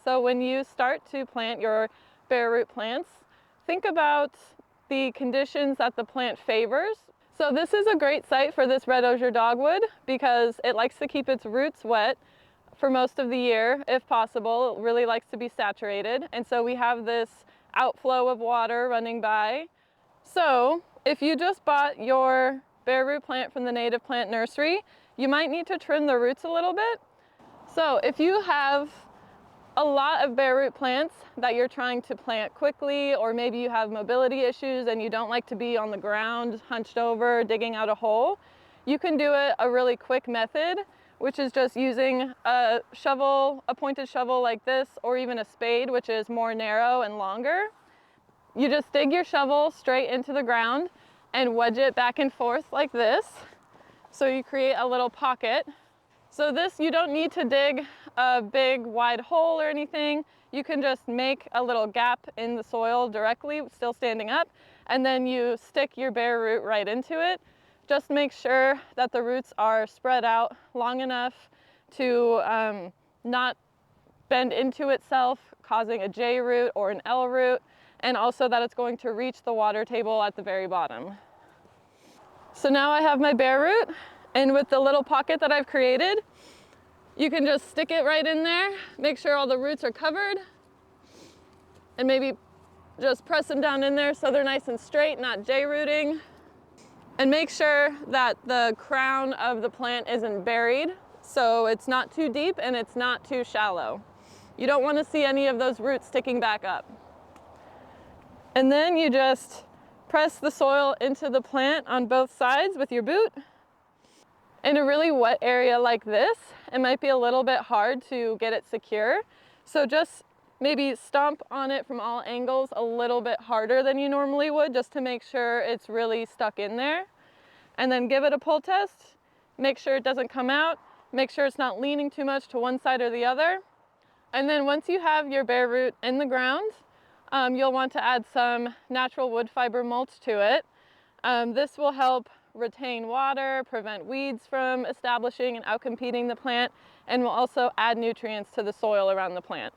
So when you start to plant your bare root plants, think about the conditions that the plant favors. So this is a great site for this red osier dogwood because it likes to keep its roots wet for most of the year, if possible. It really likes to be saturated. And so we have this outflow of water running by. So if you just bought your bare root plant from the native plant nursery, you might need to trim the roots a little bit. So if you have a lot of bare root plants that you're trying to plant quickly, or maybe you have mobility issues and you don't like to be on the ground hunched over digging out a hole, you can do it a really quick method, which is just using a shovel, a pointed shovel like this, or even a spade, which is more narrow and longer. You just dig your shovel straight into the ground and wedge it back and forth like this. So you create a little pocket. So this, you don't need to dig a big wide hole or anything. You can just make a little gap in the soil directly, still standing up, and then you stick your bare root right into it. Just make sure that the roots are spread out long enough to not bend into itself, causing a J root or an L root, and also that it's going to reach the water table at the very bottom. So now I have my bare root, and with the little pocket that I've created, you can just stick it right in there, make sure all the roots are covered, and maybe just press them down in there so they're nice and straight, not J-rooting. And make sure that the crown of the plant isn't buried, so it's not too deep and it's not too shallow. You don't want to see any of those roots sticking back up. And then you just press the soil into the plant on both sides with your boot. In a really wet area like this, it might be a little bit hard to get it secure. So just maybe stomp on it from all angles a little bit harder than you normally would, just to make sure it's really stuck in there. And then give it a pull test. Make sure it doesn't come out. Make sure it's not leaning too much to one side or the other. And then once you have your bare root in the ground, you'll want to add some natural wood fiber mulch to it. This will help retain water, prevent weeds from establishing and outcompeting the plant, and will also add nutrients to the soil around the plant.